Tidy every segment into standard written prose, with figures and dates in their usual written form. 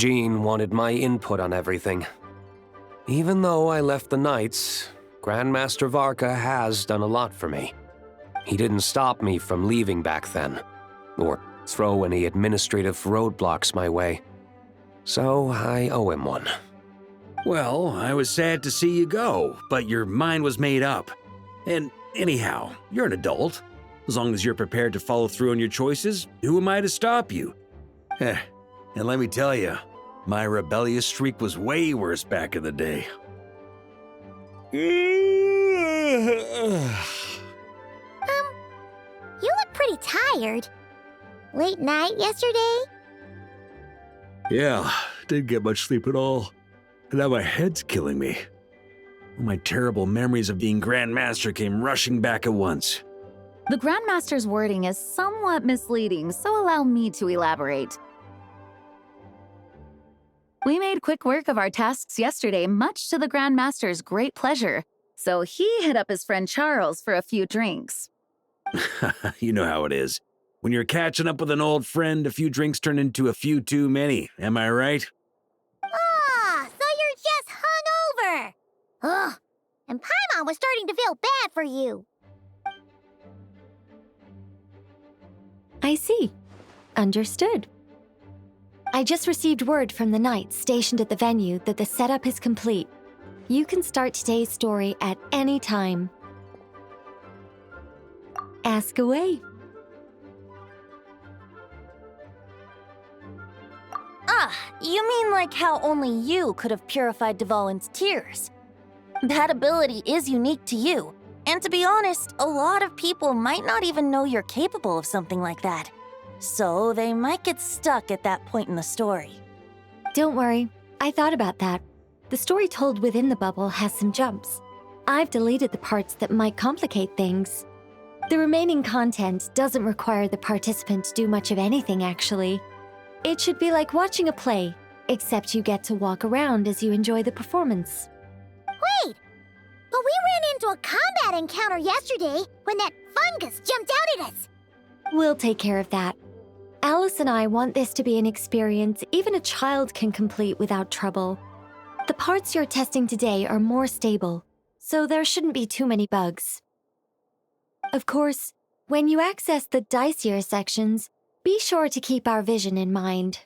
Jean wanted my input on everything. Even though I left the Knights, Grandmaster Varka has done a lot for me. He didn't stop me from leaving back then, or throw any administrative roadblocks my way. So I owe him one. Well, I was sad to see you go, but your mind was made up. And anyhow, you're an adult. As long as you're prepared to follow through on your choices, who am I to stop you? And let me tell you, my rebellious streak was way worse back in the day. You look pretty tired. Late night yesterday? Yeah, didn't get much sleep at all. And now my head's killing me. All my terrible memories of being Grandmaster came rushing back at once. The Grandmaster's wording is somewhat misleading, so allow me to elaborate. We made quick work of our tasks yesterday, much to the Grandmaster's great pleasure, so he hit up his friend Charles for a few drinks. You know how it is. When you're catching up with an old friend, a few drinks turn into a few too many, am I right? Ah, so you're just hungover! Ugh, and Paimon was starting to feel bad for you. I see. Understood. I just received word from the Knights stationed at the venue that the setup is complete. You can start today's story at any time. Ask away. Ah, you mean like how only you could have purified Dvalin's tears? That ability is unique to you, and to be honest, a lot of people might not even know you're capable of something like that. So they might get stuck at that point in the story. Don't worry, I thought about that. The story told within the bubble has some jumps. I've deleted the parts that might complicate things. The remaining content doesn't require the participant to do much of anything, actually. It should be like watching a play, except you get to walk around as you enjoy the performance. Wait! But we ran into a combat encounter yesterday when that fungus jumped out at us! We'll take care of that. Alice and I want this to be an experience even a child can complete without trouble. The parts you're testing today are more stable, so there shouldn't be too many bugs. Of course, when you access the dicier sections, be sure to keep our vision in mind.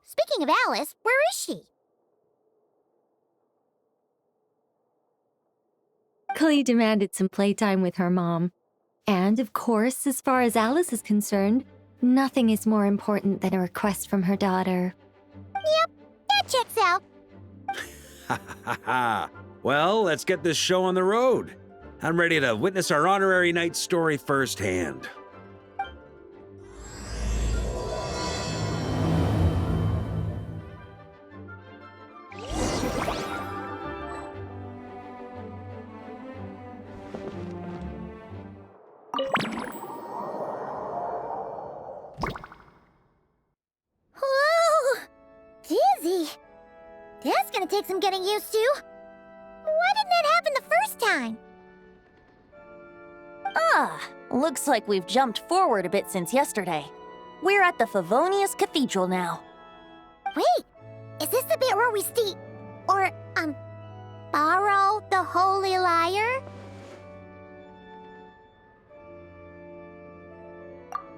Speaking of Alice, where is she? Klee demanded some playtime with her mom. And, of course, as far as Alice is concerned, nothing is more important than a request from her daughter. Yep, that checks out. Ha ha ha! Well, let's get this show on the road. I'm ready to witness our honorary knight's story firsthand. Whoa! Dizzy! That's gonna take some getting used to. Why didn't that happen the first time? Ah, looks like we've jumped forward a bit since yesterday. We're at the Favonius Cathedral now. Wait, is this the bit where we borrow the Holy Lyre?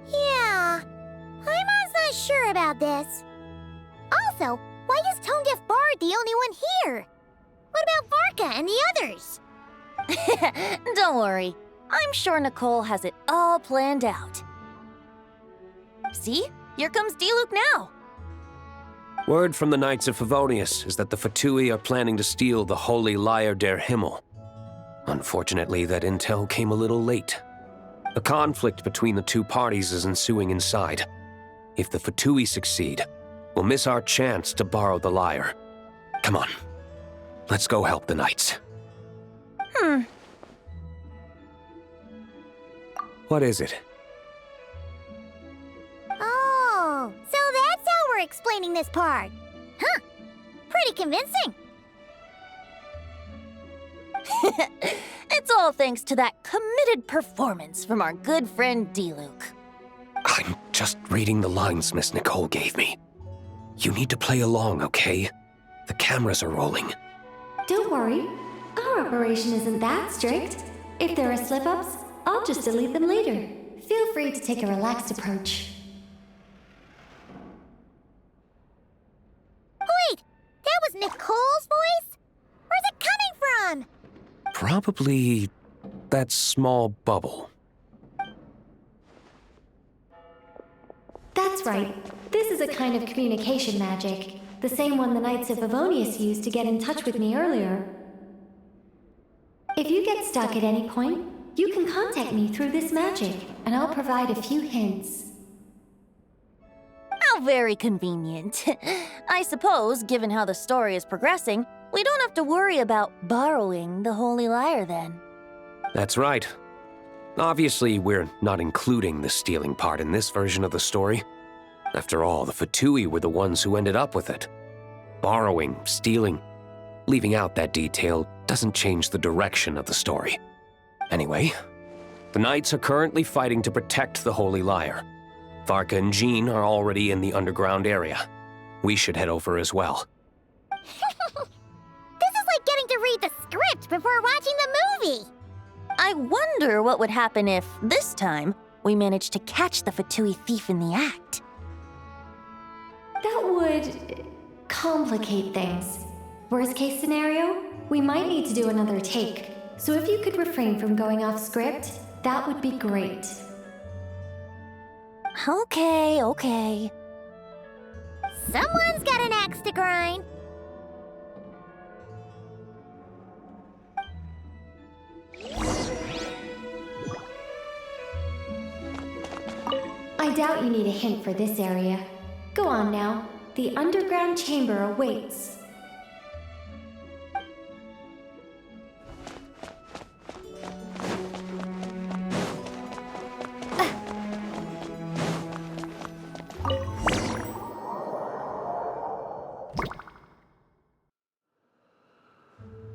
Yeah, Paimon's not sure about this. Also, why is Tone Deaf Bard the only one here? What about Varka and the others? Don't worry, I'm sure Nicole has it all planned out. See? Here comes Diluc now! Word from the Knights of Favonius is that the Fatui are planning to steal the Holy Lyre der Himmel. Unfortunately, that intel came a little late. A conflict between the two parties is ensuing inside. If the Fatui succeed, we'll miss our chance to borrow the lyre. Come on, let's go help the Knights. What is it? Oh, so that's how we're explaining this part. Huh, pretty convincing. It's all thanks to that committed performance from our good friend Diluc. I'm just just reading the lines Miss Nicole gave me. You need to play along, okay? The cameras are rolling. Don't worry. Our operation isn't that strict. If there are slip-ups, I'll just delete them later. Feel free to take a relaxed approach. Wait! That was Nicole's voice? Where's it coming from? Probably that small bubble. That's right. This is a kind of communication magic. The same one the Knights of Favonius used to get in touch with me earlier. If you get stuck at any point, you can contact me through this magic, and I'll provide a few hints. How very convenient. I suppose, given how the story is progressing, we don't have to worry about borrowing the Holy Lyre then. That's right. Obviously, we're not including the stealing part in this version of the story. After all, the Fatui were the ones who ended up with it. Borrowing, stealing, leaving out that detail doesn't change the direction of the story. Anyway, the Knights are currently fighting to protect the Holy Lyre. Varka and Jean are already in the underground area. We should head over as well. This is like getting to read the script before watching the movie. I wonder what would happen if, this time, we managed to catch the Fatui thief in the act. That would complicate things. Worst case scenario, we might need to do another take. So if you could refrain from going off script, that would be great. Okay. Someone's got an axe to grind. I doubt you need a hint for this area. Go on now. The underground chamber awaits.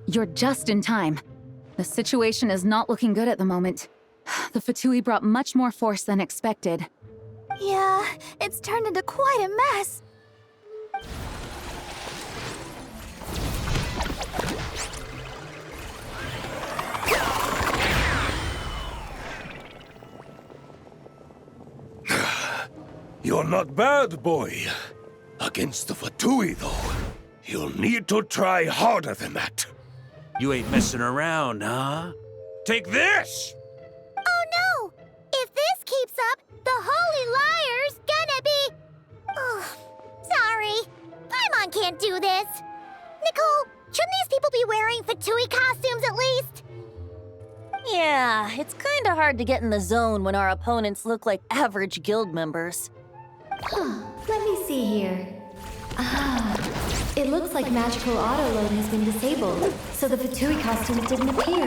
You're just in time. The situation is not looking good at the moment. The Fatui brought much more force than expected. Yeah, it's turned into quite a mess. You're not bad, boy. Against the Fatui, though, you'll need to try harder than that. You ain't messing around, huh? Take this! Oh no! If this keeps up, the Holy Lyre's gonna be... Oh, sorry. Paimon can't do this. Nicole, shouldn't these people be wearing Fatui costumes at least? Yeah, it's kinda hard to get in the zone when our opponents look like average guild members. Let me see here. It looks like magical auto-load has been disabled, so the Fatui costumes didn't appear.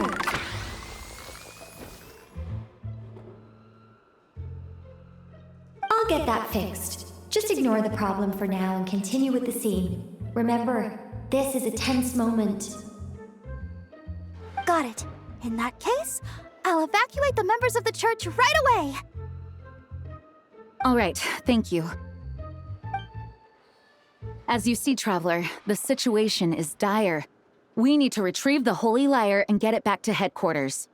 I'll get that fixed. Just ignore the problem for now and continue with the scene. Remember, this is a tense moment. Got it. In that case, I'll evacuate the members of the church right away. All right, thank you. As you see, Traveler, the situation is dire. We need to retrieve the Holy Lyre and get it back to headquarters.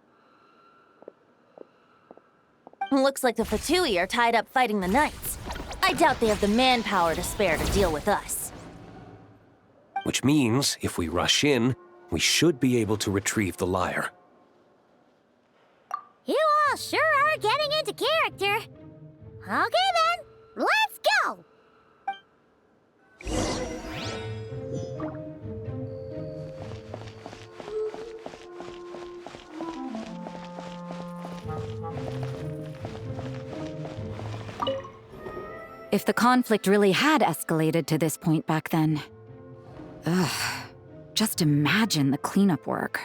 Looks like the Fatui are tied up fighting the Knights. I doubt they have the manpower to spare to deal with us. Which means, if we rush in, we should be able to retrieve the lyre. You all sure are getting into character. Okay then, let's go! If the conflict really had escalated to this point back then. Ugh. Just imagine the cleanup work.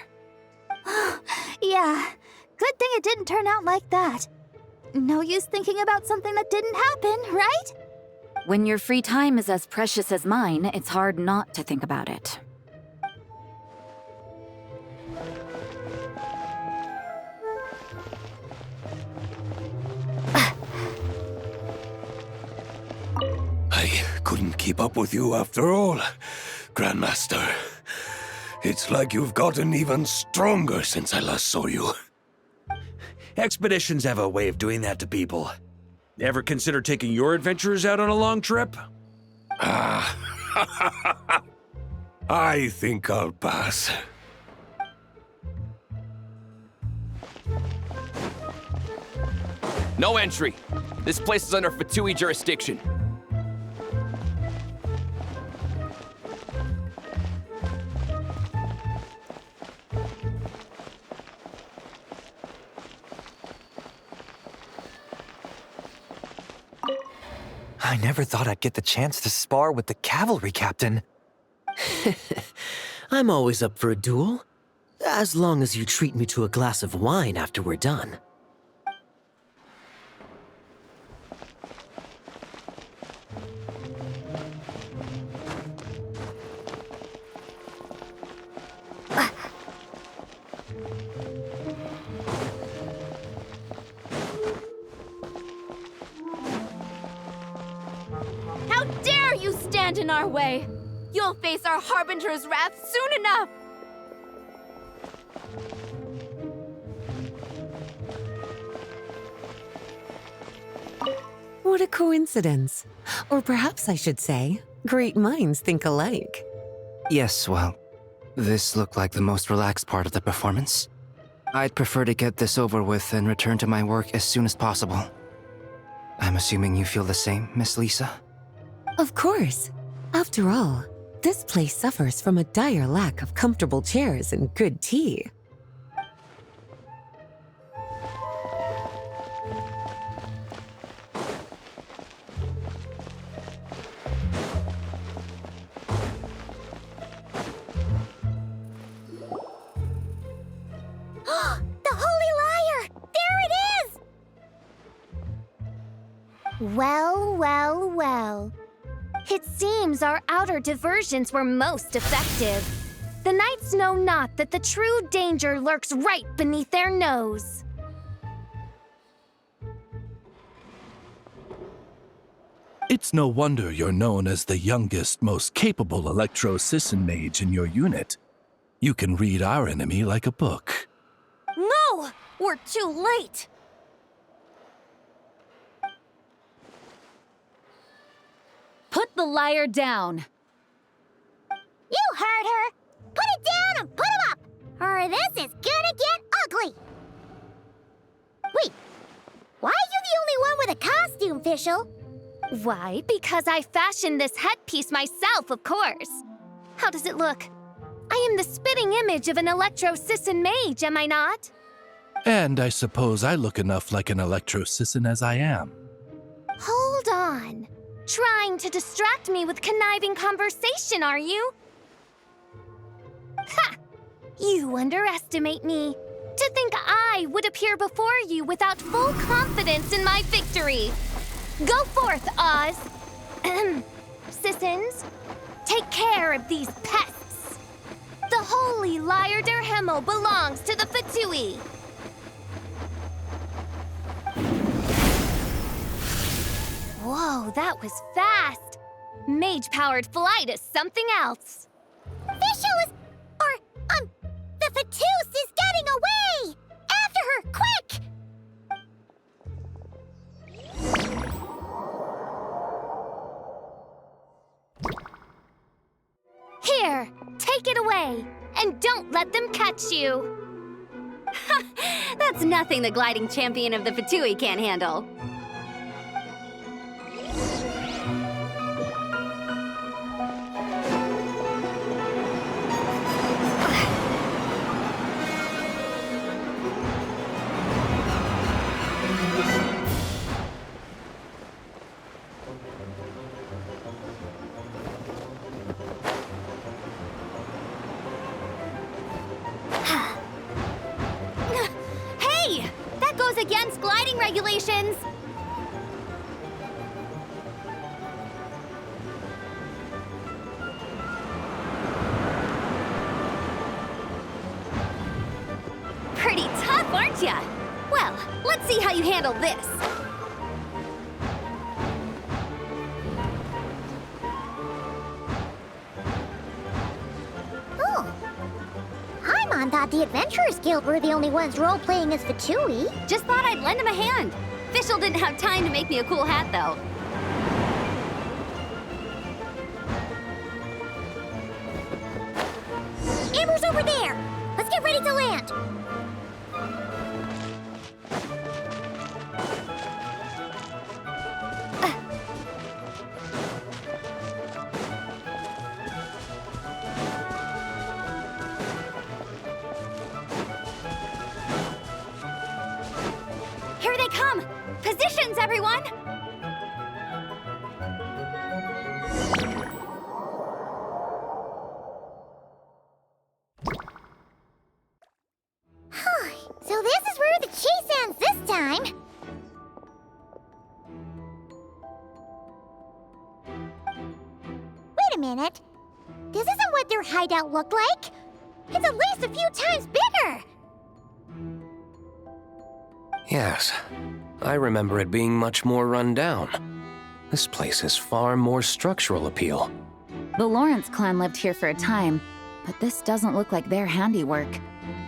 Yeah, good thing it didn't turn out like that. No use thinking about something that didn't happen, right? When your free time is as precious as mine, it's hard not to think about it. I couldn't keep up with you after all, Grandmaster. It's like you've gotten even stronger since I last saw you. Expeditions have a way of doing that to people. Ever consider taking your adventurers out on a long trip? I think I'll pass. No entry. This place is under Fatui jurisdiction. I never thought I'd get the chance to spar with the cavalry captain. I'm always up for a duel, as long as you treat me to a glass of wine after we're done. How dare you stand in our way! You'll face our Harbinger's wrath soon enough! What a coincidence. Or perhaps I should say, great minds think alike. Yes, well, this looked like the most relaxed part of the performance. I'd prefer to get this over with and return to my work as soon as possible. I'm assuming you feel the same, Miss Lisa? Of course. After all, this place suffers from a dire lack of comfortable chairs and good tea. The Holy Liar! There it is! Well, well, well. It seems our outer diversions were most effective. The knights know not that the true danger lurks right beneath their nose. It's no wonder you're known as the youngest, most capable electro-Sisson mage in your unit. You can read our enemy like a book. No! We're too late! Put the liar down. You heard her! Put it down and put him up! Or this is gonna get ugly! Wait, why are you the only one with a costume, Fischl? Why? Because I fashioned this headpiece myself, of course. How does it look? I am the spitting image of an electro-Sisson mage, am I not? And I suppose I look enough like an electro-Sisson as I am. Hold on. Trying to distract me with conniving conversation, are you? Ha! You underestimate me. To think I would appear before you without full confidence in my victory. Go forth, Oz. Sissons, take care of these pests. The Holy Liar der Himmel belongs to the Fatui. Whoa, that was fast. Mage-powered flight is something else. Fischl is... the Fatus is getting away! After her, quick! Here, take it away, and don't let them catch you. That's nothing the gliding champion of the Fatui can't handle. Hey! That goes against gliding regulations! Pretty tough, aren't ya? Well, let's see how you handle this. thought the Adventurers Guild were the only ones role-playing as Fatui. Just thought I'd lend him a hand. Fischl didn't have time to make me a cool hat, though. Amber's over there! Let's get ready to land! Here they come! Positions, everyone! So this is where the chase ends this time. Wait a minute. This isn't what their hideout looked like. It's at least a few times bigger. Yes, I remember it being much more run down. This place has far more structural appeal. The Lawrence clan lived here for a time, but this doesn't look like their handiwork.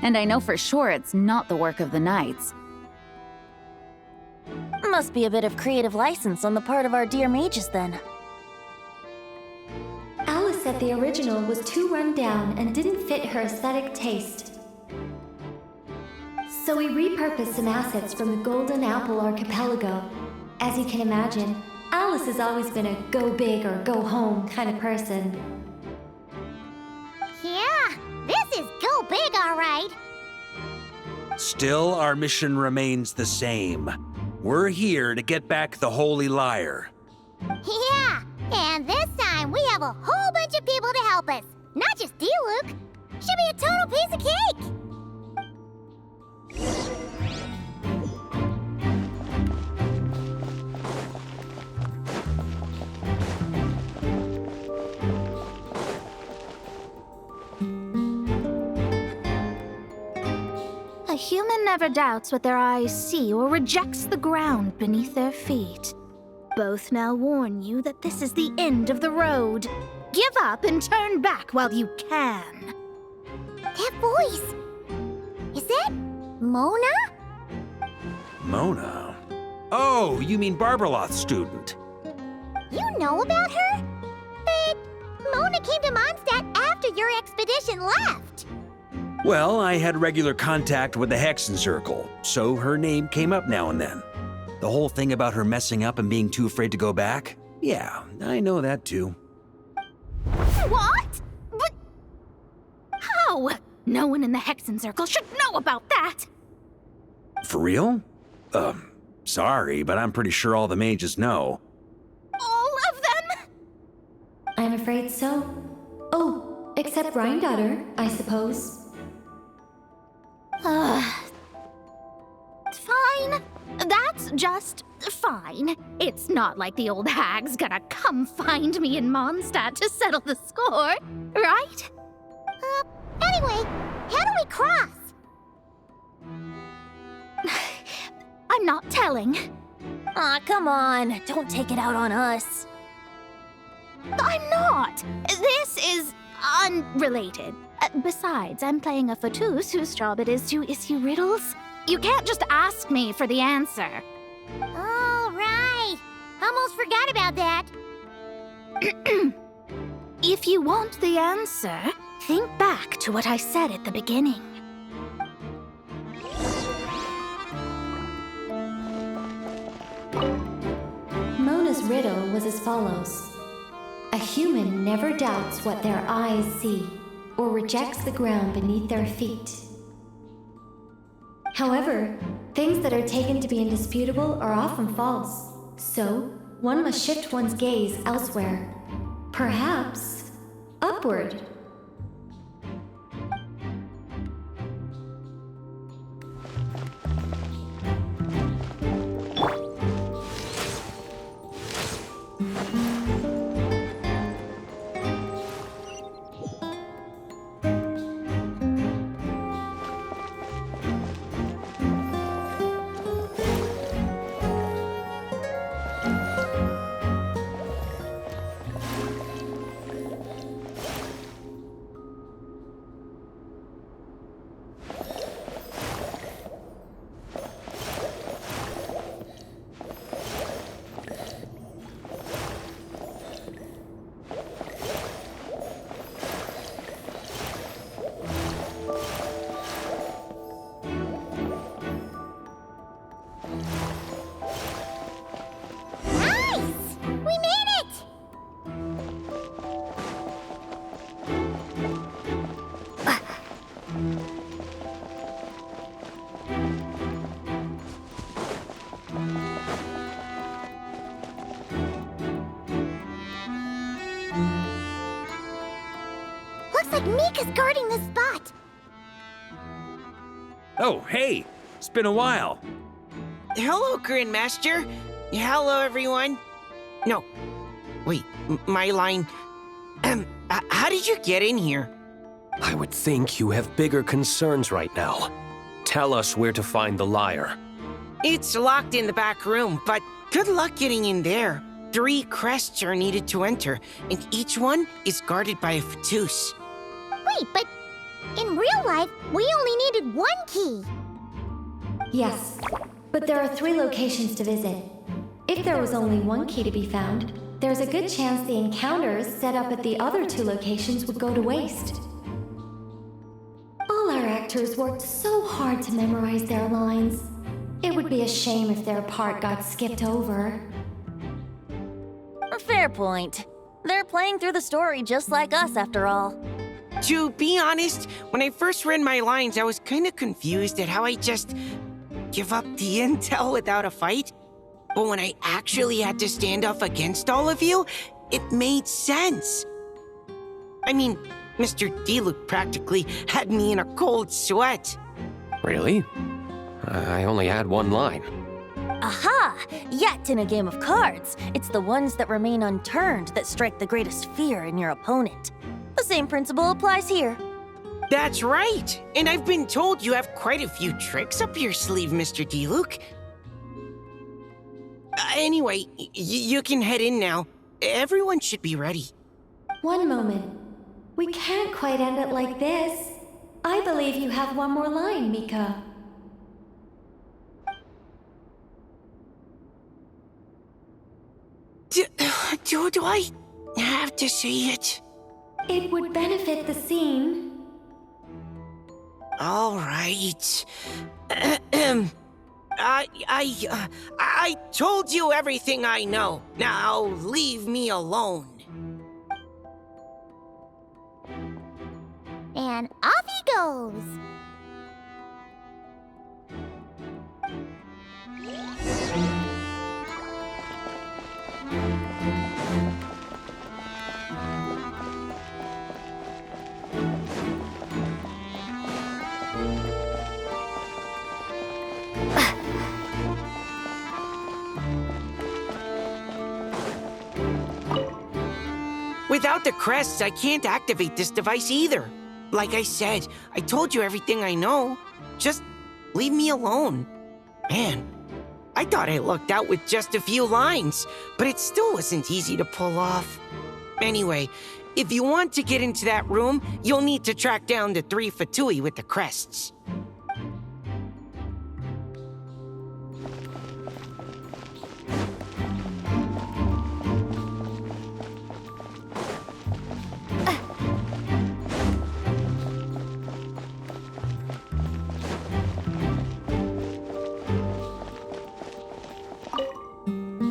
And I know for sure it's not the work of the Knights. Must be a bit of creative license on the part of our dear mages, then. Alice said the original was too run down and didn't fit her aesthetic taste. So we repurposed some assets from the Golden Apple Archipelago. As you can imagine, Alice has always been a go big or go home kind of person. Yeah, this is go big, all right. Still, our mission remains the same. We're here to get back the Holy Lyre. Yeah, and this time we have a whole bunch of people to help us. Not just you, Luke. Should be a total piece of cake. A human never doubts what their eyes see or rejects the ground beneath their feet. Both now warn you that this is the end of the road. Give up and turn back while you can. That voice. Is that Mona? Mona? Oh, you mean Barbarloth's student. You know about her? But Mona came to Mondstadt after your expedition left. Well, I had regular contact with the Hexen Circle, so her name came up now and then. The whole thing about her messing up and being too afraid to go back? Yeah, I know that too. What? But how? No one in the Hexen Circle should know about that. For real? Sorry, but I'm pretty sure all the mages know. All of them? I'm afraid so. Oh, except Granddaughter, I suppose. Fine. That's just fine. It's not like the old hag's gonna come find me in Mondstadt to settle the score, right? Anyway, how do we cross? I'm not telling. Aw, come on. Don't take it out on us. I'm not. This is unrelated. Besides, I'm playing a Fatus whose job it is to issue riddles. You can't just ask me for the answer. All right. Almost forgot about that. If you want the answer, think back to what I said at the beginning. Mona's riddle was as follows. A human never doubts what their eyes see, or rejects the ground beneath their feet. However, things that are taken to be indisputable are often false, so one must shift one's gaze elsewhere. Perhaps upward. Looks like Mika's guarding the spot. Oh, hey! It's been a while. Hello, Grandmaster. Hello, everyone. No. Wait, my line. How did you get in here? I would think you have bigger concerns right now. Tell us where to find the lyre. It's locked in the back room, but good luck getting in there. 3 crests are needed to enter, and each one is guarded by a Fatus. Wait, but in real life, we only needed 1 key. Yes, but there are 3 locations to visit. If there was only 1 key to be found, there's a good chance the encounters set up at the other 2 locations would go to waste. All our actors worked so hard to memorize their lines. It would be a shame if their part got skipped over. Fair point. They're playing through the story just like us, after all. To be honest, when I first read my lines, I was kind of confused at how I just give up the intel without a fight. But when I actually had to stand up against all of you, it made sense. I mean, Mr. Diluc practically had me in a cold sweat. Really? I only had 1 line. Aha! Yet in a game of cards, it's the ones that remain unturned that strike the greatest fear in your opponent. The same principle applies here. That's right! And I've been told you have quite a few tricks up your sleeve, Mr. Diluc. Anyway, you can head in now. Everyone should be ready. One moment. We can't quite end it like this. I believe you have 1 more line, Mika. Do I have to say it? It would benefit the scene. All right. I told you everything I know. Now leave me alone. And off he goes. Without the crests, I can't activate this device either. Like I said, I told you everything I know. Just leave me alone. Man, I thought I lucked out with just a few lines, but it still wasn't easy to pull off. Anyway, if you want to get into that room, you'll need to track down the 3 Fatui with the crests.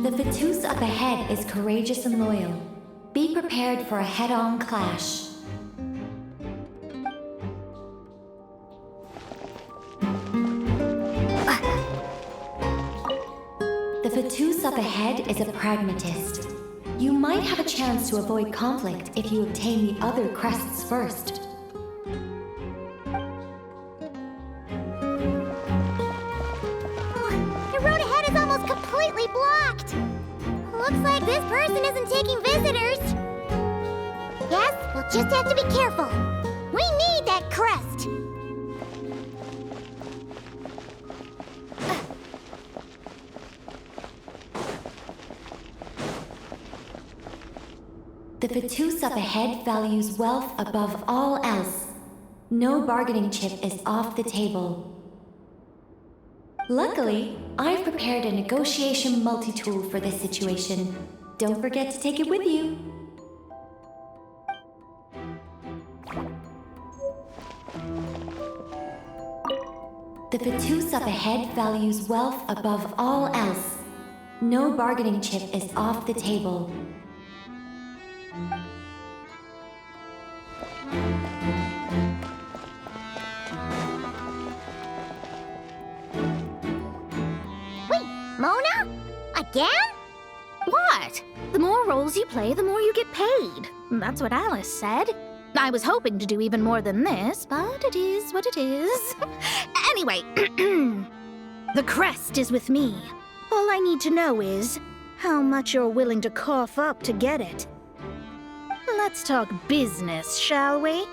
The Fatus up ahead is courageous and loyal. Be prepared for a head-on clash. The Fatus up ahead is a pragmatist. You might have a chance to avoid conflict if you obtain the other crests first. The road ahead is almost completely blocked. Looks like this person isn't taking visitors. Yes, we'll just have to be careful. We need that crest. The Fatus up ahead values wealth above all else. No bargaining chip is off the table. Luckily, I've prepared a negotiation multi-tool for this situation. Don't forget to take it with you. The Fatus up ahead values wealth above all else. No bargaining chip is off the table. Wait, Mona? Again? What? The more roles you play, the more you get paid. That's what Alice said. I was hoping to do even more than this, but it is what it is. Anyway, the crest is with me. All I need to know is how much you're willing to cough up to get it. Let's talk business, shall we?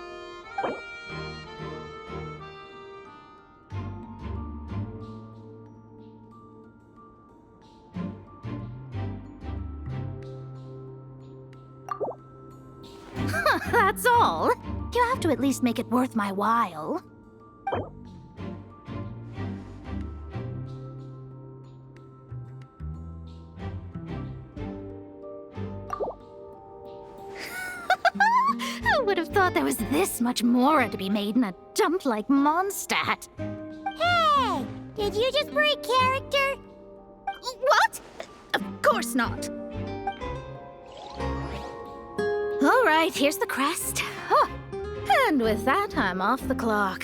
That's all. You have to at least make it worth my while. Who would have thought there was this much more to be made in a dump like Mondstadt? Hey! Did you just break character? What? Of course not. All right, here's the crest. Oh, and with that, I'm off the clock.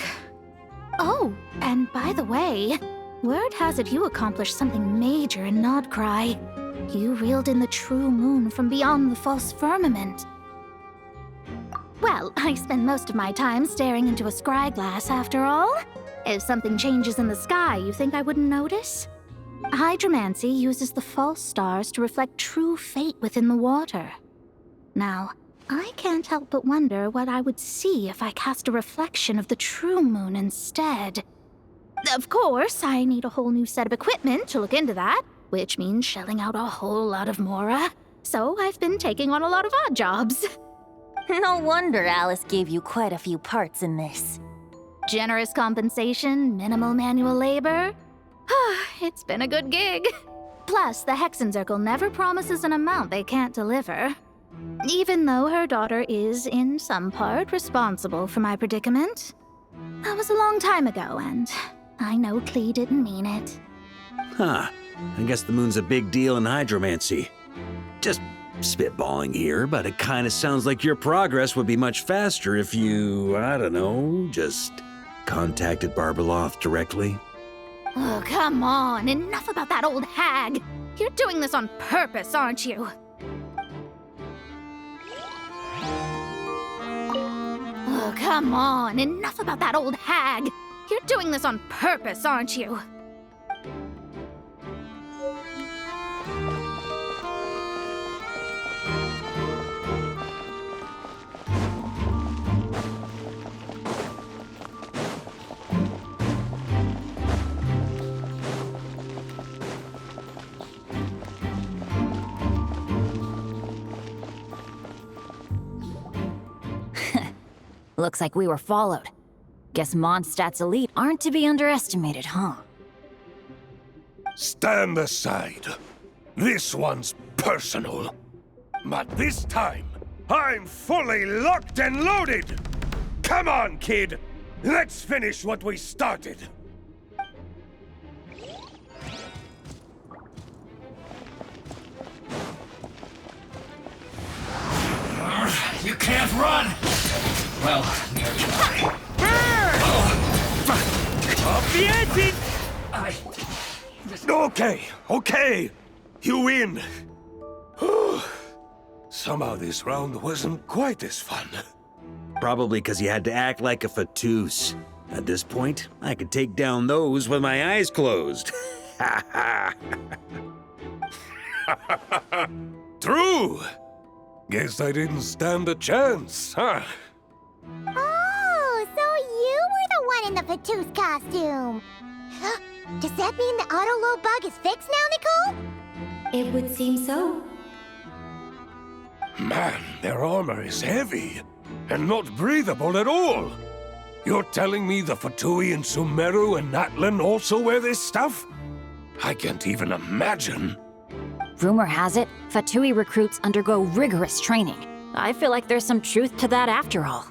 Oh, and by the way, word has it you accomplished something major in Nodcry. You reeled in the true moon from beyond the false firmament. Well, I spend most of my time staring into a scryglass, after all. If something changes in the sky, you think I wouldn't notice? Hydromancy uses the false stars to reflect true fate within the water. Now, I can't help but wonder what I would see if I cast a reflection of the true moon instead. Of course, I need a whole new set of equipment to look into that, which means shelling out a whole lot of mora. So I've been taking on a lot of odd jobs. No wonder Alice gave you quite a few parts in this. Generous compensation, minimal manual labor. It's been a good gig. Plus, the Hexen Circle never promises an amount they can't deliver. Even though her daughter is, in some part, responsible for my predicament. That was a long time ago, and I know Klee didn't mean it. Huh. I guess the moon's a big deal in hydromancy. Just spitballing here, but it kind of sounds like your progress would be much faster if you, I don't know, just contacted Barbeloth directly. Oh, come on. Enough about that old hag. You're doing this on purpose, aren't you? Oh, come on. Enough about that old hag. You're doing this on purpose, aren't you? Looks like we were followed. Guess Mondstadt's elite aren't to be underestimated, huh? Stand aside. This one's personal. But this time, I'm fully locked and loaded! Come on, kid! Let's finish what we started! You can't run! Well, near try. Off the exit! Okay. You win. Somehow this round wasn't quite as fun. Probably because you had to act like a fatus. At this point, I could take down those with my eyes closed. True! Guess I didn't stand a chance, huh? Oh, so you were the one in the Fatus costume. Does that mean the auto-load bug is fixed now, Nicole? It would seem so. Man, their armor is heavy, and not breathable at all. You're telling me the Fatui in Sumeru and Natlan also wear this stuff? I can't even imagine. Rumor has it, Fatui recruits undergo rigorous training. I feel like there's some truth to that after all.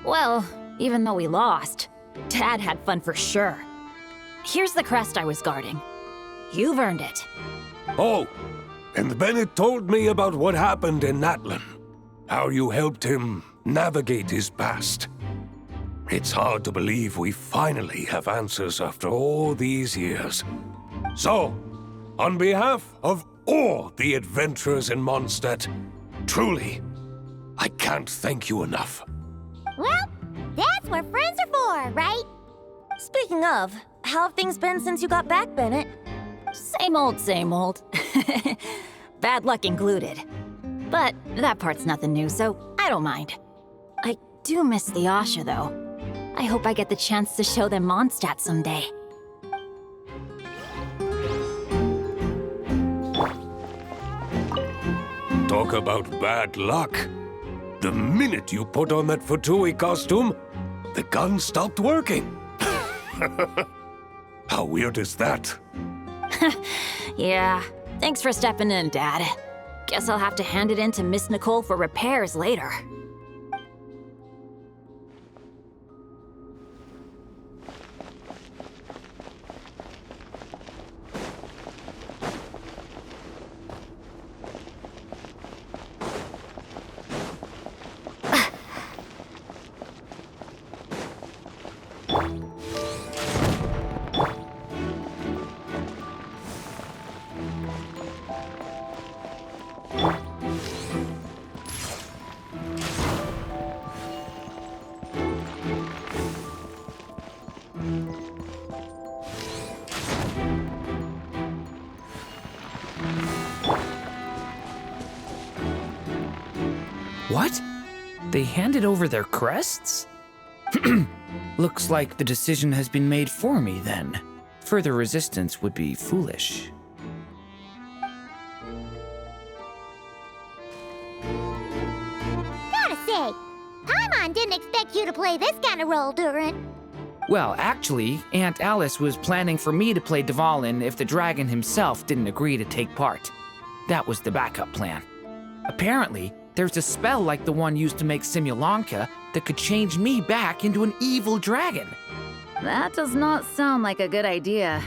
Well, even though we lost, Dad had fun for sure. Here's the crest I was guarding. You've earned it. Oh, and Bennett told me about what happened in Natlan. How you helped him navigate his past. It's hard to believe we finally have answers after all these years. So, on behalf of all the adventurers in Mondstadt, truly, I can't thank you enough. Well, that's what friends are for, right? Speaking of, how have things been since you got back, Bennett? Same old, same old. Bad luck included. But that part's nothing new, so I don't mind. I do miss the Asha, though. I hope I get the chance to show them Mondstadt someday. Talk about bad luck. The minute you put on that Fatui costume, the gun stopped working. How weird is that? Yeah, thanks for stepping in, Dad. Guess I'll have to hand it in to Miss Nicole for repairs later. What? They handed over their crests? Looks like the decision has been made for me, then. Further resistance would be foolish. Gotta say, Paimon didn't expect you to play this kind of role, Durin. Well, actually, Aunt Alice was planning for me to play Dvalin if the dragon himself didn't agree to take part. That was the backup plan. Apparently, there's a spell like the one used to make Simulanka that could change me back into an evil dragon. That does not sound like a good idea.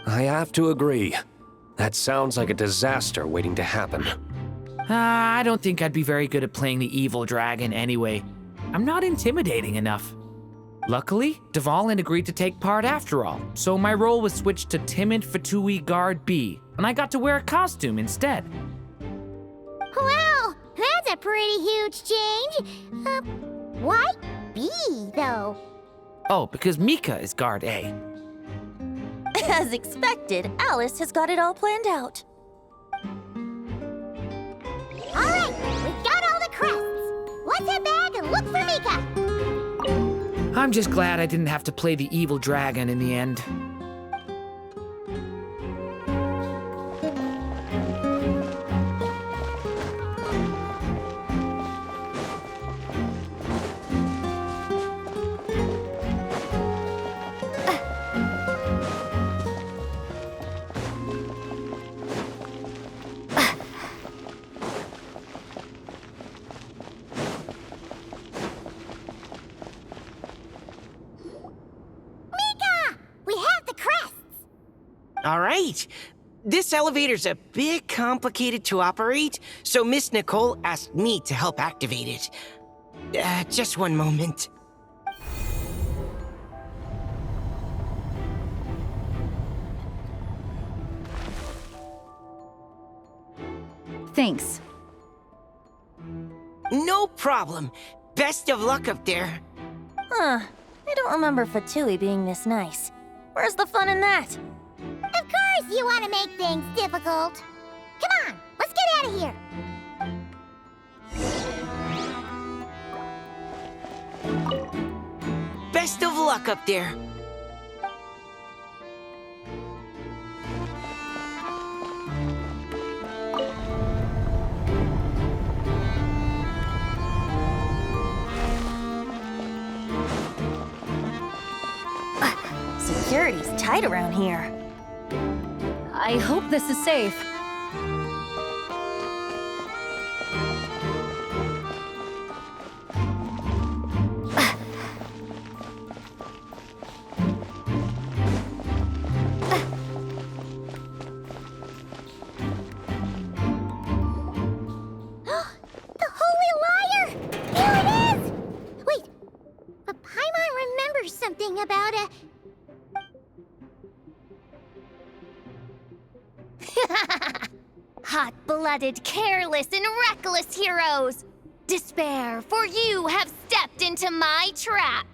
I have to agree. That sounds like a disaster waiting to happen. I don't think I'd be very good at playing the evil dragon anyway. I'm not intimidating enough. Luckily, Dvalin agreed to take part after all, so my role was switched to Timid Fatui Guard B, and I got to wear a costume instead. Wow, that's a pretty huge change. Why B, though? Oh, because Mika is Guard A. As expected, Alice has got it all planned out. All right, we've got all the crests. Let's head back and look for Mika. I'm just glad I didn't have to play the evil dragon in the end. All right. This elevator's a bit complicated to operate, so Miss Nicole asked me to help activate it. Just one moment. Thanks. No problem. Best of luck up there. Huh. I don't remember Fatui being this nice. Where's the fun in that? Of course you want to make things difficult. Come on, let's get out of here. Best of luck up there. Security's tight around here. I hope this is safe. The Holy Liar! Here it is! Wait, but Paimon remembers something about a... cold-blooded, careless, and reckless heroes! Despair, for you have stepped into my trap!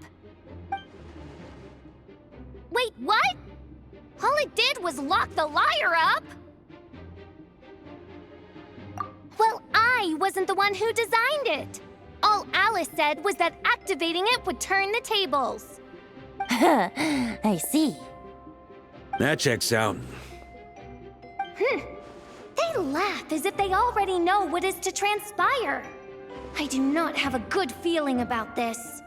Wait, what? All it did was lock the liar up! Well, I wasn't the one who designed it. All Alice said was that activating it would turn the tables. I see. That checks out. They laugh as if they already know what is to transpire. I do not have a good feeling about this.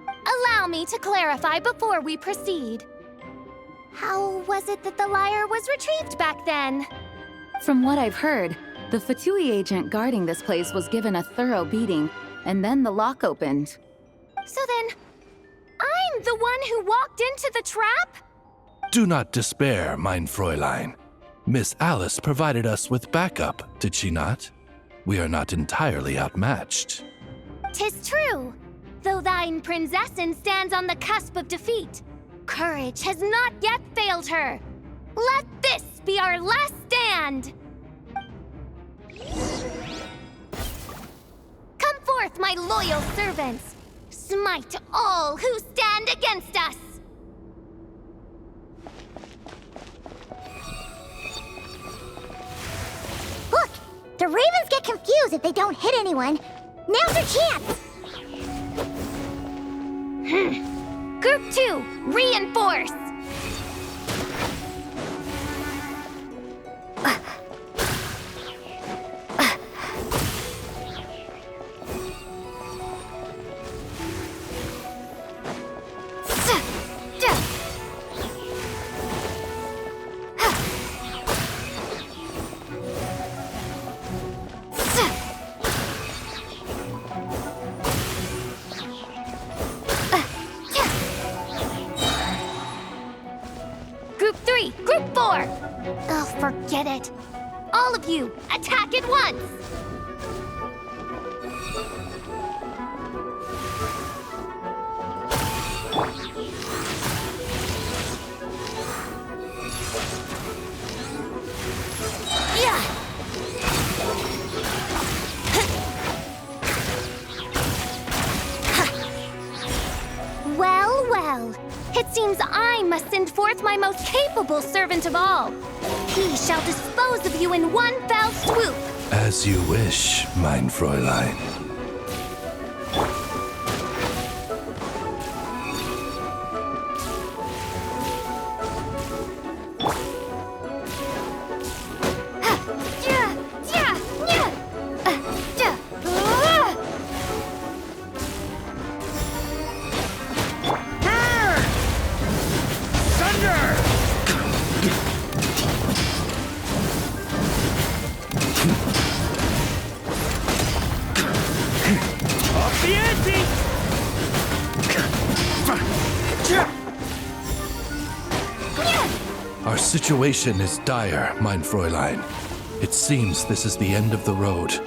Allow me to clarify before we proceed. How was it that the lyre was retrieved back then? From what I've heard, the Fatui agent guarding this place was given a thorough beating, and then the lock opened. So then, I'm the one who walked into the trap? Do not despair, mein Fräulein. Miss Alice provided us with backup, did she not? We are not entirely outmatched. 'Tis true. Though thine Prinzessin stands on the cusp of defeat, courage has not yet failed her. Let this be our last stand! Come forth, my loyal servants! Smite all who stand against us! Look! The ravens get confused if they don't hit anyone. Now's their chance! Group 2, reinforce! Group 3, Group 4! Oh, forget it. All of you, attack at once! Well, well. It seems I must send forth my most capable servant of all. He shall dispose of you in one fell swoop. As you wish, mein Fräulein. Our situation is dire, mein Fräulein. It seems this is the end of the road.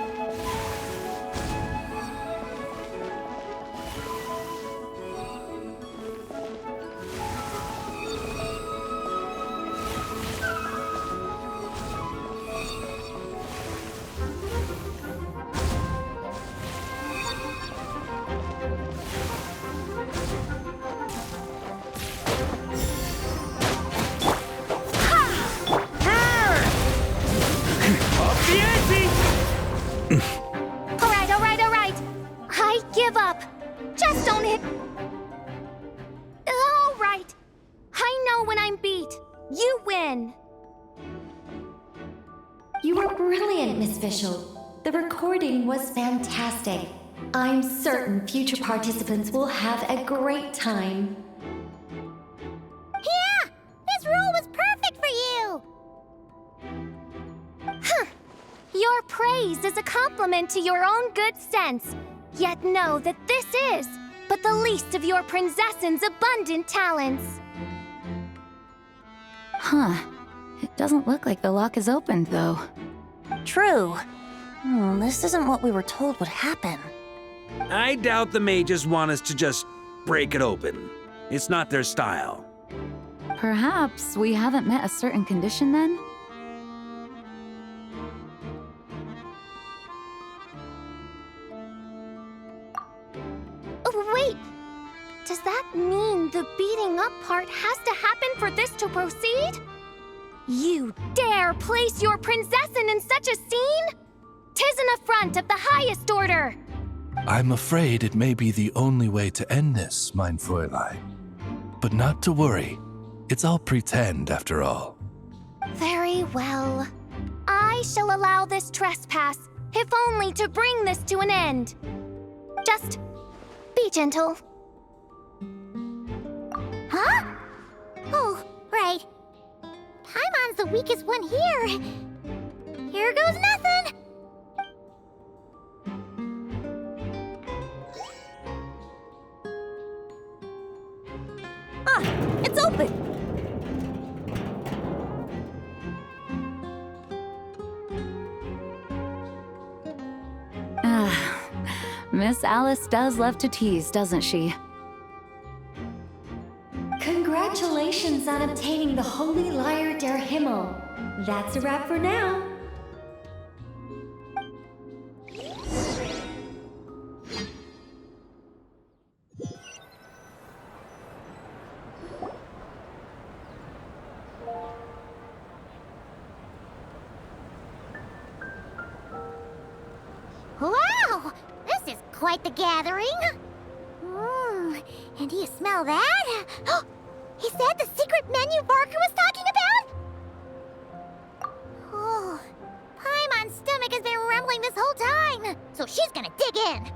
Alright. I give up. Just don't hit. Alright. I know when I'm beat. You win. You were brilliant, Miss Fischl. The recording was fantastic. I'm certain future participants will have a great time. Yeah! This role was perfect for you! Your praise is a compliment to your own good sense. Yet know that this is but the least of your Prinzessin's abundant talents. Huh. It doesn't look like the lock is opened, though. True. This isn't what we were told would happen. I doubt the mages want us to just break it open. It's not their style. Perhaps we haven't met a certain condition then? Does that mean the beating up part has to happen for this to proceed? You dare place your prinzessin in such a scene? 'Tis an affront of the highest order! I'm afraid it may be the only way to end this, mein Fräulein. But not to worry. It's all pretend, after all. Very well. I shall allow this trespass, if only to bring this to an end. Just be gentle. Huh? Oh, right. Paimon's the weakest one here. Here goes nothing. Ah, it's open. Miss Alice does love to tease, doesn't she? Congratulations on obtaining the Holy Lyre der Himmel. That's a wrap for now. Wow! This is quite the gathering. And do you smell that? Is that the secret menu Barker was talking about? Oh, Paimon's stomach has been rumbling this whole time, so she's gonna dig in.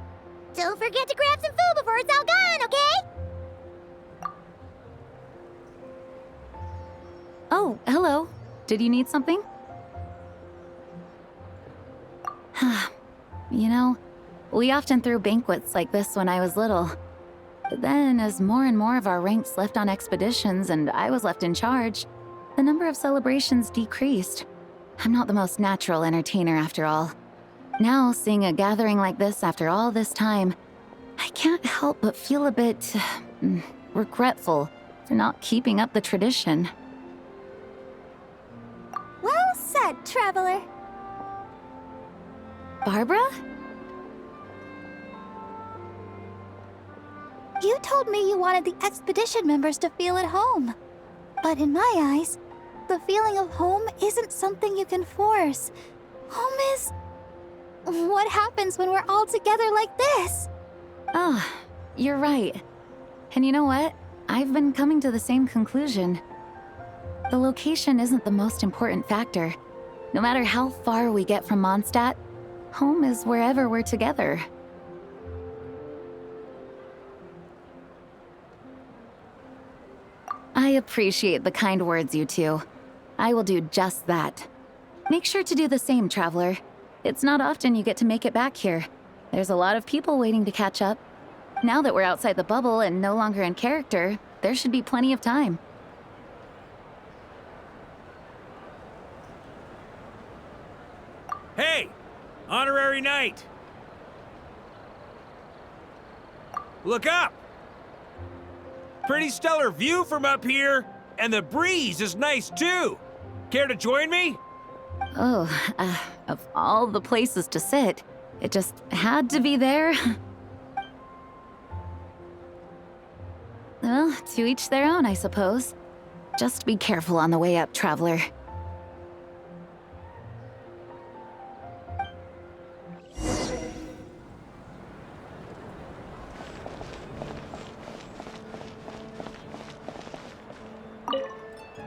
Don't forget to grab some food before it's all gone, okay? Oh, hello. Did you need something? You know, we often threw banquets like this when I was little. But then, as more and more of our ranks left on expeditions and I was left in charge, the number of celebrations decreased. I'm not the most natural entertainer after all. Now, seeing a gathering like this after all this time, I can't help but feel a bit regretful for not keeping up the tradition. Well said, traveler. Barbara? You told me you wanted the expedition members to feel at home. But in my eyes, the feeling of home isn't something you can force. Home is... what happens when we're all together like this? Ah, you're right. And you know what? I've been coming to the same conclusion. The location isn't the most important factor. No matter how far we get from Mondstadt, home is wherever we're together. I appreciate the kind words, you two. I will do just that. Make sure to do the same, traveler. It's not often you get to make it back here. There's a lot of people waiting to catch up. Now that we're outside the bubble and no longer in character, there should be plenty of time. Hey! Honorary Knight! Look up! Pretty stellar view from up here, and the breeze is nice too. Care to join me? Oh, of all the places to sit, it just had to be there. Well, to each their own, I suppose. Just be careful on the way up, traveler.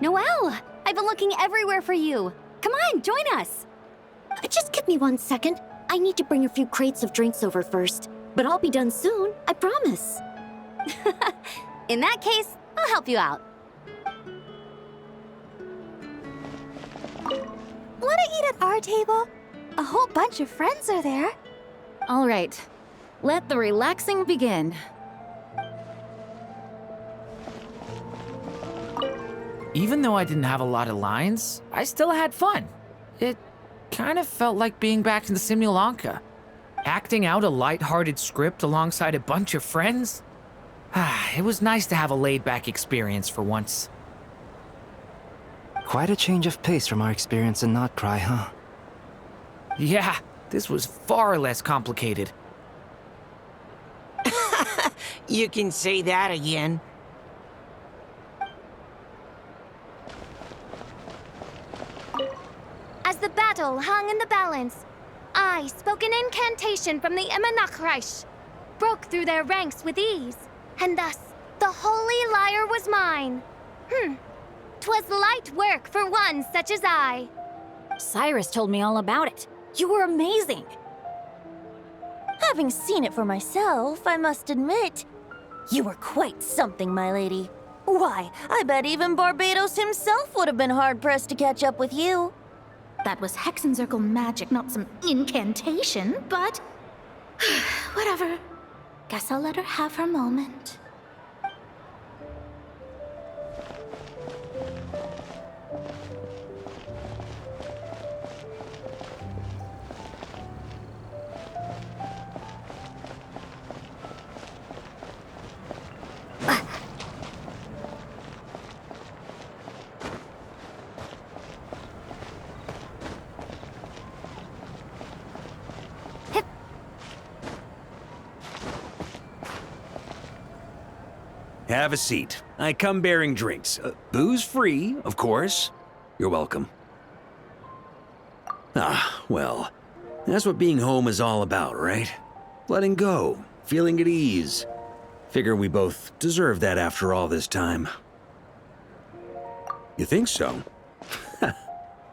Noelle! I've been looking everywhere for you. Come on, join us. Just give me 1 second. I need to bring a few crates of drinks over first. But I'll be done soon, I promise. In that case, I'll help you out. Wanna eat at our table? A whole bunch of friends are there. All right, let the relaxing begin. Even though I didn't have a lot of lines, I still had fun. It kind of felt like being back in the Simulanka. Acting out a light-hearted script alongside a bunch of friends. It was nice to have a laid-back experience for once. Quite a change of pace from our experience in Not Cry, huh? Yeah, this was far less complicated. You can say that again. As the battle hung in the balance, I spoke an incantation from the Emanachreich, broke through their ranks with ease, and thus the holy lyre was mine. 'Twas light work for one such as I. Cyrus told me all about it. You were amazing. Having seen it for myself, I must admit, you were quite something, my lady. Why, I bet even Barbados himself would have been hard-pressed to catch up with you. That was Hexencircle magic, not some incantation, but... whatever. Guess I'll let her have her moment. Have a seat. I come bearing drinks. Booze free, of course. You're welcome. Well, that's what being home is all about, right? Letting go, feeling at ease. Figure we both deserve that after all this time. You think so?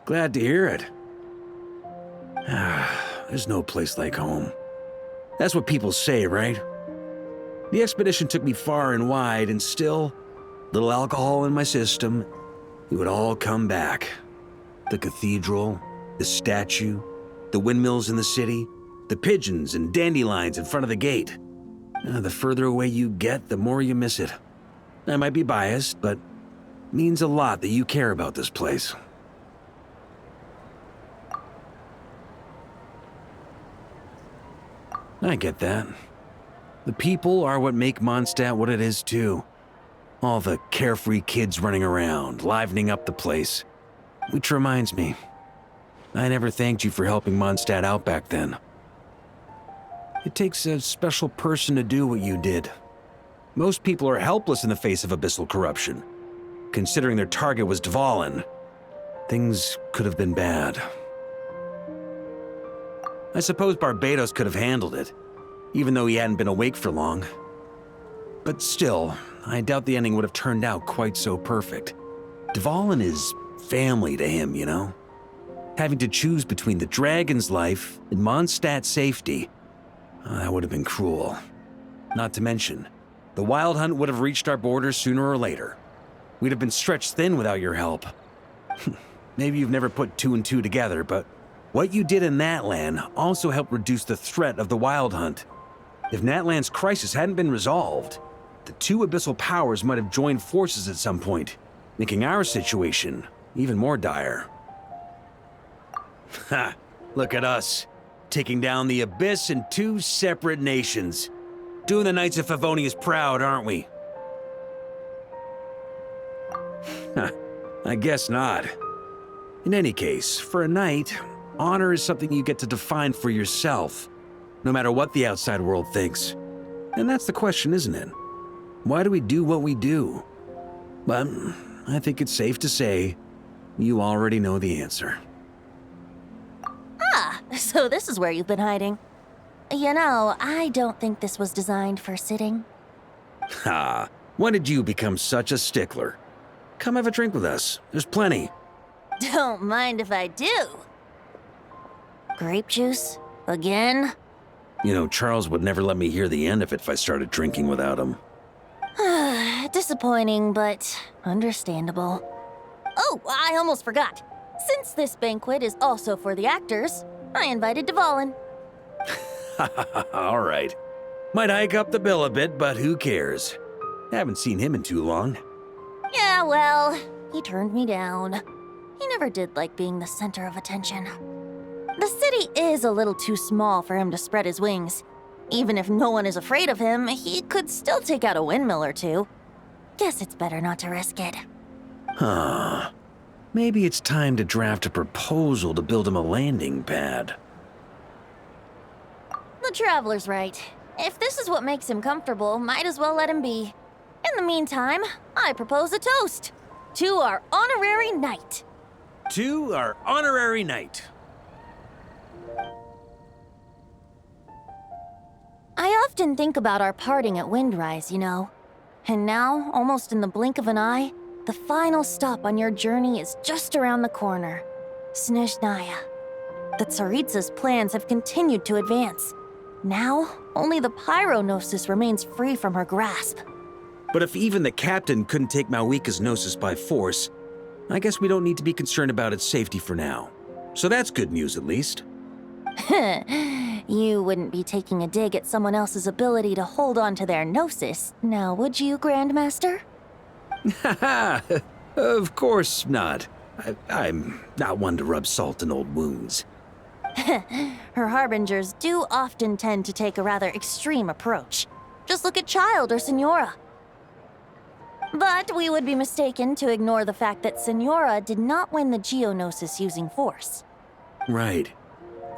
Glad to hear it. There's no place like home. That's what people say, right? The expedition took me far and wide, and still, little alcohol in my system, it would all come back. The cathedral, the statue, the windmills in the city, the pigeons and dandelions in front of the gate. The further away you get, the more you miss it. I might be biased, but it means a lot that you care about this place. I get that. The people are what make Mondstadt what it is, too. All the carefree kids running around, livening up the place. Which reminds me, I never thanked you for helping Mondstadt out back then. It takes a special person to do what you did. Most people are helpless in the face of abyssal corruption. Considering their target was Dvalin, things could have been bad. I suppose Barbados could have handled it, even though he hadn't been awake for long. But still, I doubt the ending would have turned out quite so perfect. Dvalin is family to him, you know? Having to choose between the dragon's life and Mondstadt's safety, that would have been cruel. Not to mention, the Wild Hunt would have reached our borders sooner or later. We'd have been stretched thin without your help. Maybe you've never put two and two together, but what you did in Natlan also helped reduce the threat of the Wild Hunt. If Natlan's crisis hadn't been resolved, the two abyssal powers might have joined forces at some point, making our situation even more dire. Ha! Look at us, taking down the Abyss in two separate nations. Doing the Knights of Favonius proud, aren't we? I guess not. In any case, for a knight, honor is something you get to define for yourself, no matter what the outside world thinks. And that's the question, isn't it? Why do we do what we do? But I think it's safe to say you already know the answer. So this is where you've been hiding. You know, I don't think this was designed for sitting. When did you become such a stickler? Come have a drink with us. There's plenty. Don't mind if I do. Grape juice? Again? You know, Charles would never let me hear the end of it if I started drinking without him. Disappointing, but understandable. Oh, I almost forgot. Since this banquet is also for the actors, I invited Dvalin. All right. Might hike up the bill a bit, but who cares? Haven't seen him in too long. Yeah, well, he turned me down. He never did like being the center of attention. The city is a little too small for him to spread his wings. Even if no one is afraid of him, he could still take out a windmill or two. Guess it's better not to risk it. Maybe it's time to draft a proposal to build him a landing pad. The Traveler's right. If this is what makes him comfortable, might as well let him be. In the meantime, I propose a toast to our honorary knight. To our honorary knight. I often think about our parting at Windrise, you know. And now, almost in the blink of an eye, the final stop on your journey is just around the corner. Snezhnaya. The Tsaritsa's plans have continued to advance. Now, only the Pyro-Gnosis remains free from her grasp. But if even the captain couldn't take Malwika's Gnosis by force, I guess we don't need to be concerned about its safety for now. So that's good news, at least. You wouldn't be taking a dig at someone else's ability to hold on to their Gnosis, now would you, Grandmaster? Haha, of course not. I'm not one to rub salt in old wounds. Her harbingers do often tend to take a rather extreme approach. Just look at Child or Senora. But we would be mistaken to ignore the fact that Senora did not win the Geonosis using force. Right.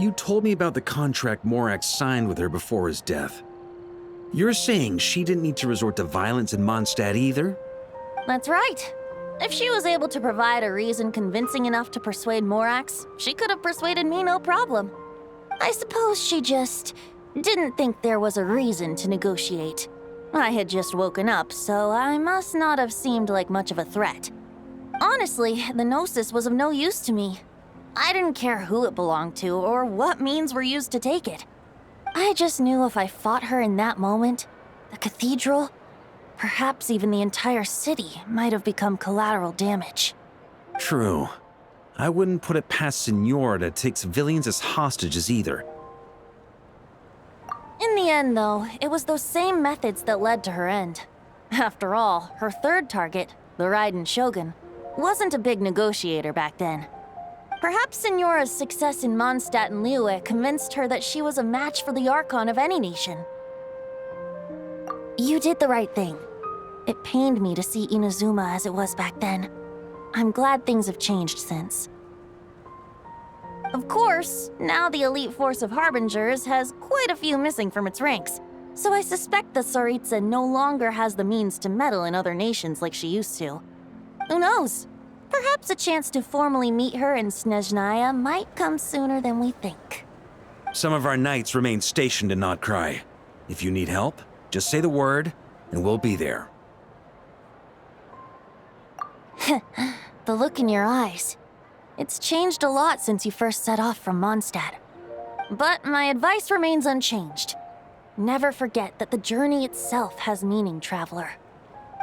You told me about the contract Morax signed with her before his death. You're saying she didn't need to resort to violence in Mondstadt either? That's right. If she was able to provide a reason convincing enough to persuade Morax, she could have persuaded me no problem. I suppose she just didn't think there was a reason to negotiate. I had just woken up, so I must not have seemed like much of a threat. Honestly, the Gnosis was of no use to me. I didn't care who it belonged to or what means were used to take it. I just knew if I fought her in that moment, the cathedral, perhaps even the entire city, might have become collateral damage. True. I wouldn't put it past Senora to take civilians as hostages either. In the end, though, it was those same methods that led to her end. After all, her third target, the Raiden Shogun, wasn't a big negotiator back then. Perhaps Senora's success in Mondstadt and Liyue convinced her that she was a match for the Archon of any nation. You did the right thing. It pained me to see Inazuma as it was back then. I'm glad things have changed since. Of course, now the elite force of Harbingers has quite a few missing from its ranks, so I suspect the Tsaritsa no longer has the means to meddle in other nations like she used to. Who knows? Perhaps a chance to formally meet her in Snezhnaya might come sooner than we think. Some of our knights remain stationed in Notcry. If you need help, just say the word, and we'll be there. The look in your eyes. It's changed a lot since you first set off from Mondstadt. But my advice remains unchanged. Never forget that the journey itself has meaning, traveler.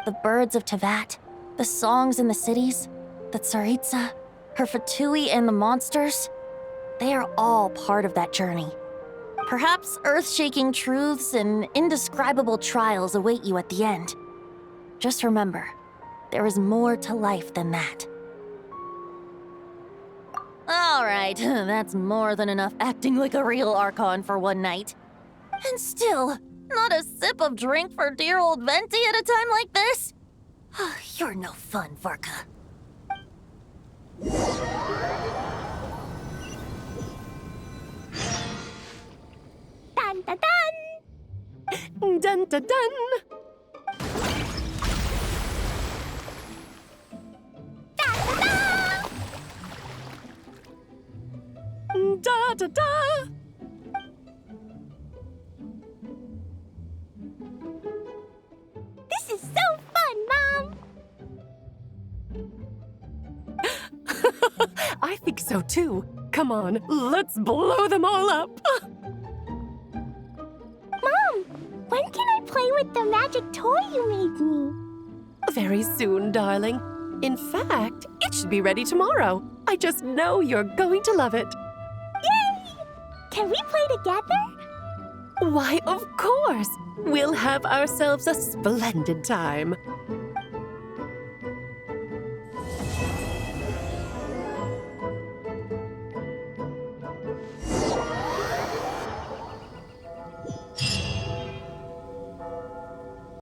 The birds of Tevat, the songs in the cities, the Tsaritsa, her Fatui and the monsters, they are all part of that journey. Perhaps earth-shaking truths and indescribable trials await you at the end. Just remember, there is more to life than that. All right, that's more than enough acting like a real Archon for one night. And still, not a sip of drink for dear old Venti at a time like this? You're no fun, Varka. Dun dun dun! Dun dun dun! Da da da! This is so fun, Mom! I think so too. Come on, let's blow them all up! Mom, when can I play with the magic toy you made me? Very soon, darling. In fact, it should be ready tomorrow. I just know you're going to love it. Yay! Can we play together? Why, of course! We'll have ourselves a splendid time.